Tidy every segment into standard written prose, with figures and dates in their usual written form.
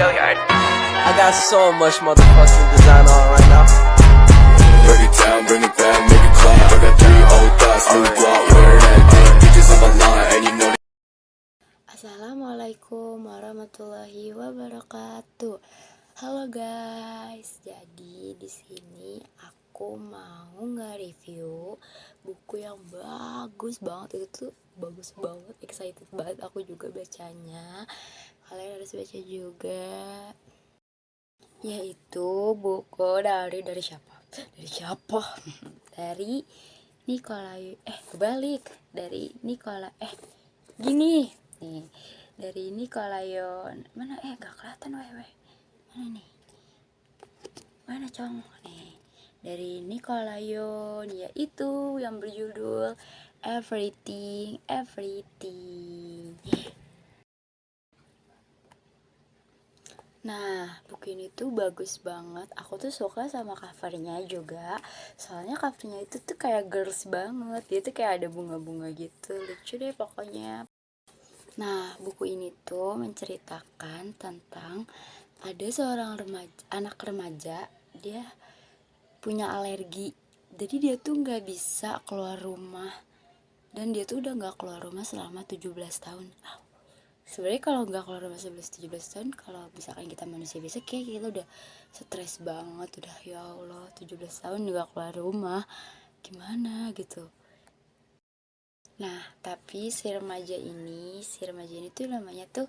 I got so much motherfucking design on right now. Break it down, bring it back, make it clap. I got 3 old thoughts, new guap, wear that thing. Bitches on my line, and you know. Assalamualaikum warahmatullahi wabarakatuh. Halo guys, jadi di sini aku mau nge-review buku yang bagus banget. Itu tuh bagus banget, excited banget aku juga bacanya. Kalian harus baca juga. Yaitu buku dari siapa? Dari Nikolai dari Nikolai gini nih, dari Nikolayon mana gak kelihatan mana nih, mana cong nih, dari Nikolayon, yaitu yang berjudul Everything. Nah, buku ini tuh bagus banget. Aku tuh suka sama covernya juga. Soalnya covernya itu tuh kayak girls banget. Dia tuh kayak ada bunga-bunga gitu. Lucu deh pokoknya. Nah, buku ini tuh menceritakan tentang ada seorang anak remaja. Dia punya alergi. Jadi dia tuh gak bisa keluar rumah. Dan dia tuh udah gak keluar rumah selama 17 tahun. Sebenarnya kalau nggak keluar rumah 17 tahun, kalau misalkan kita manusia biasa kayak kita udah stres banget, udah ya Allah 17 tahun nggak keluar rumah, gimana gitu. Nah, tapi si remaja ini tuh namanya tuh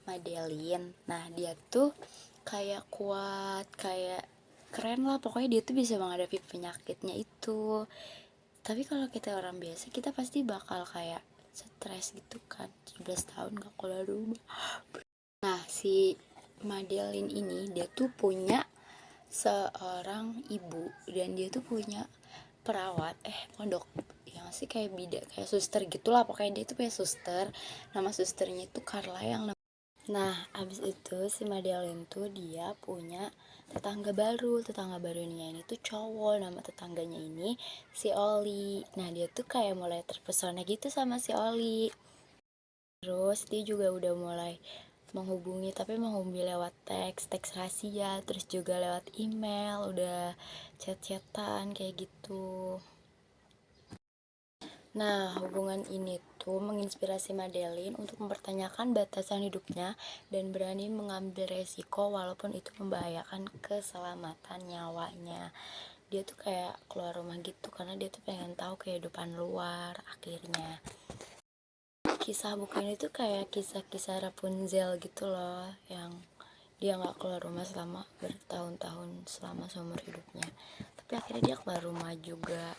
Madeline. Nah, dia tuh kayak kuat, kayak keren lah, pokoknya dia tuh bisa menghadapi penyakitnya itu. Tapi kalau kita orang biasa, kita pasti bakal kayak stres gitu kan, 17 tahun gak keluar rumah. Nah, si Madeline ini dia tuh punya seorang ibu, dan dia tuh punya perawat, pondok yang sih kayak bidan, kayak suster gitulah, pokoknya dia tuh punya suster. Nama susternya itu Carla yang Nah, abis itu si Madeline tuh dia punya tetangga barunya ini tuh cowok. Nama tetangganya ini si Oli. Nah, dia tuh kayak mulai terpesona gitu sama si Oli. Terus dia juga udah mulai menghubungi, tapi menghubungi lewat teks rahasia, terus juga lewat email, udah chat-chatan kayak gitu. Nah, hubungan ini tuh menginspirasi Madeline untuk mempertanyakan batasan hidupnya dan berani mengambil resiko walaupun itu membahayakan keselamatan nyawanya. Dia tuh kayak keluar rumah gitu karena dia tuh pengen tahu kehidupan luar akhirnya. Kisah buku ini tuh kayak kisah-kisah Rapunzel gitu loh, yang dia gak keluar rumah selama bertahun-tahun selama seumur hidupnya, tapi akhirnya dia keluar rumah juga.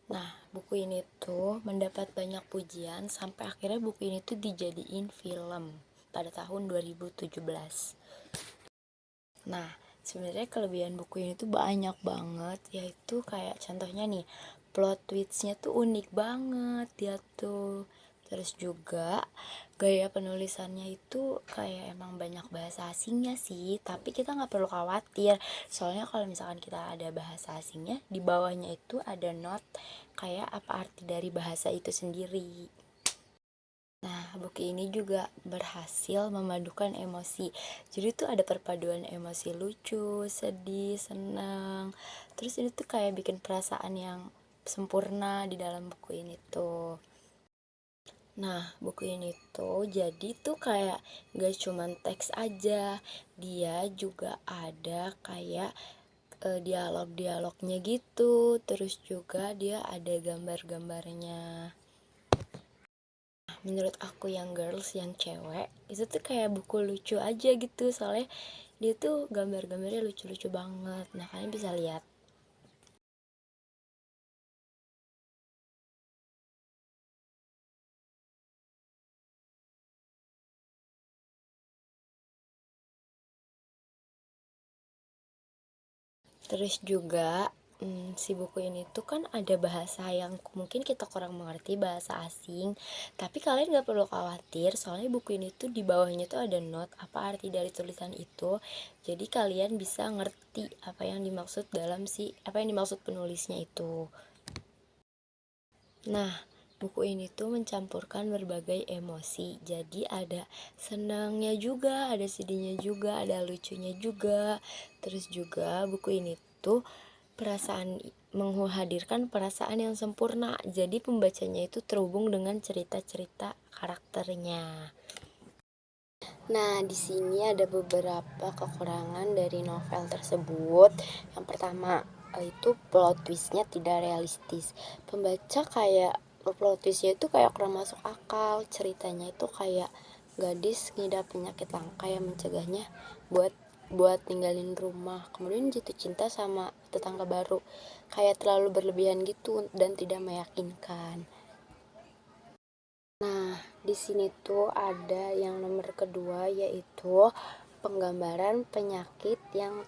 Nah, buku ini tuh mendapat banyak pujian sampai akhirnya buku ini tuh dijadiin film pada tahun 2017. Nah, sebenarnya kelebihan buku ini tuh banyak banget, yaitu kayak contohnya nih, plot twistnya tuh unik banget dia tuh. Terus juga gaya penulisannya itu kayak emang banyak bahasa asingnya sih, tapi kita nggak perlu khawatir. Soalnya kalau misalkan kita ada bahasa asingnya, di bawahnya itu ada note kayak apa arti dari bahasa itu sendiri. Nah, buku ini juga berhasil memadukan emosi. Jadi tuh ada perpaduan emosi lucu, sedih, senang. Terus ini tuh kayak bikin perasaan yang sempurna di dalam buku ini tuh. Nah, buku ini tuh jadi tuh kayak gak cuman teks aja, dia juga ada kayak dialog-dialognya gitu. Terus juga dia ada gambar-gambarnya. Menurut aku yang girls, yang cewek, itu tuh kayak buku lucu aja gitu, soalnya dia tuh gambar-gambarnya lucu-lucu banget. Nah, kalian bisa lihat. Terus juga si buku ini tuh kan ada bahasa yang mungkin kita kurang mengerti, bahasa asing. Tapi kalian gak perlu khawatir, soalnya buku ini tuh di bawahnya tuh ada note apa arti dari tulisan itu. Jadi kalian bisa ngerti apa yang dimaksud penulisnya itu. Nah, buku ini tuh mencampurkan berbagai emosi. Jadi ada senangnya juga, ada sedihnya juga, ada lucunya juga. Terus juga buku ini tuh menghadirkan perasaan yang sempurna. Jadi pembacanya itu terhubung dengan cerita-cerita karakternya. Nah, di sini ada beberapa kekurangan dari novel tersebut. Yang pertama, itu plot twistnya tidak realistis. Pembaca kayak plot twistnya itu kayak kurang masuk akal. Ceritanya itu kayak gadis ngidap penyakit langka yang mencegahnya buat tinggalin rumah, kemudian jatuh cinta sama tetangga baru. Kayak terlalu berlebihan gitu dan tidak meyakinkan. Nah, di sini tuh ada yang nomor kedua, yaitu penggambaran penyakit yang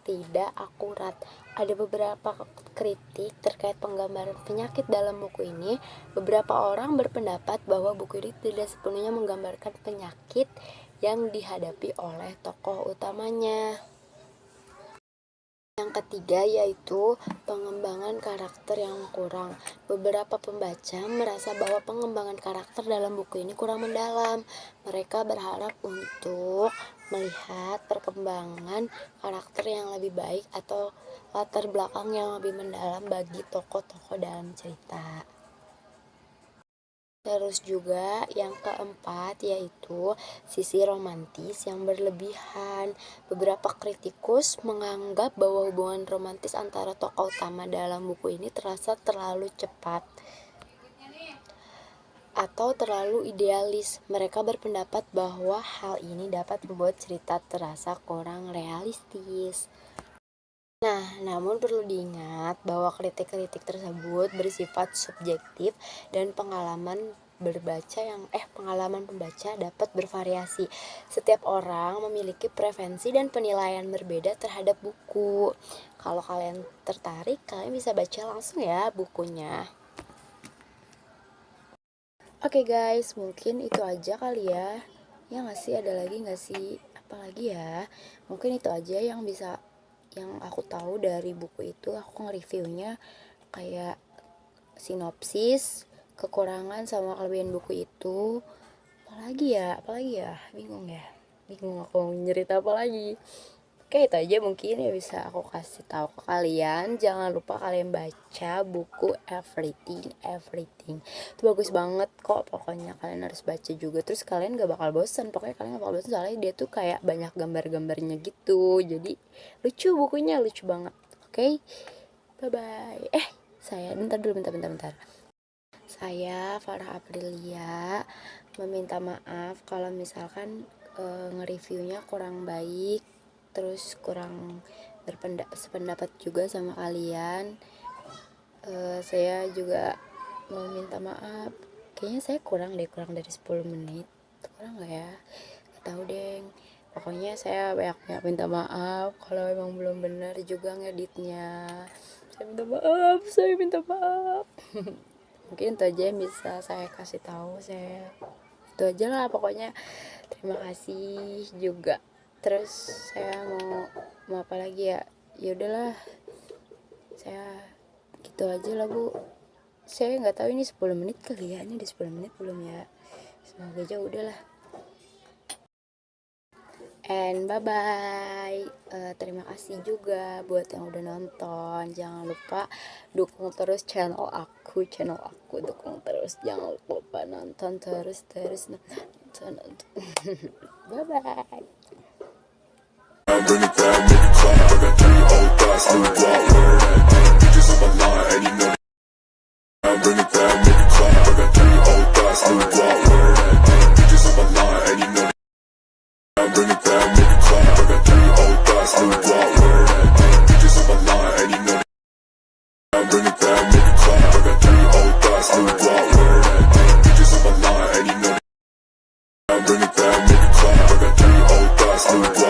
tidak akurat. Ada beberapa kritik terkait penggambaran penyakit dalam buku ini. Beberapa orang berpendapat bahwa buku ini tidak sepenuhnya menggambarkan penyakit yang dihadapi oleh tokoh utamanya. Yang ketiga yaitu pengembangan karakter yang kurang. Beberapa pembaca merasa bahwa pengembangan karakter dalam buku ini kurang mendalam. Mereka berharap untuk melihat perkembangan karakter yang lebih baik atau latar belakang yang lebih mendalam bagi tokoh-tokoh dalam cerita. Terus juga yang keempat yaitu sisi romantis yang berlebihan. Beberapa kritikus menganggap bahwa hubungan romantis antara tokoh utama dalam buku ini terasa terlalu cepat atau terlalu idealis. Mereka berpendapat bahwa hal ini dapat membuat cerita terasa kurang realistis. Nah, namun perlu diingat bahwa kritik-kritik tersebut bersifat subjektif dan pengalaman pembaca dapat bervariasi. Setiap orang memiliki preferensi dan penilaian berbeda terhadap buku. Kalau kalian tertarik, kalian bisa baca langsung ya bukunya. Oke guys, mungkin itu aja kali ya. Ya nggak sih, ada lagi nggak sih? Apalagi ya? Mungkin itu aja yang aku tahu dari buku itu. Aku nge-reviewnya kayak sinopsis, kekurangan sama kelebihan buku itu. Apalagi ya, bingung aku mau nyerita apa lagi. Oke, itu aja mungkin ya bisa aku kasih tahu ke kalian. Jangan lupa kalian baca buku Everything. Itu bagus banget kok, pokoknya kalian harus baca juga. Terus kalian gak bakal bosan, pokoknya kalian gak bakal bosan soalnya dia tuh kayak banyak gambar-gambarnya gitu. Jadi lucu, bukunya lucu banget. Oke, bye-bye. Bentar. Saya Farah Aprilia meminta maaf kalau misalkan nge-reviewnya kurang baik, terus kurang sependapat juga sama kalian. Saya juga mau minta maaf, kayaknya saya kurang dari 10 menit. Kurang gak ya? Gak tahu deh. Pokoknya saya banyak minta maaf kalau emang belum benar juga ngeditnya. Saya minta maaf. Mungkin itu aja yang bisa saya kasih tahu. Itu aja lah pokoknya. Terima kasih juga. Terus saya mau apa lagi ya? Ya udahlah, saya gitu aja lah Bu. Saya nggak tahu ini 10 menit kali ya. Ini udah 10 menit belum ya? Semoga aja udahlah. And bye bye. Terima kasih juga buat yang udah nonton. Jangan lupa dukung terus channel aku. Dukung terus. Jangan lupa nonton terus. Bye bye. Bring it back, make it clap. I got 3 old thoughts, new block, where that damn bitches on my line, and you know that. Bring it back, make it clap. I got 3 old thoughts, new block, where that damn bitches on my line, and you know that. Bring it back, make it clap. I got 3 old thoughts, new block, where that damn bitches on my line, and you know that. Bring it back, make it clap. I got 3 old thoughts, new block, where that damn bitches on my line, and you know that. Bring it back, make it clap. I got 3 old thoughts, new block.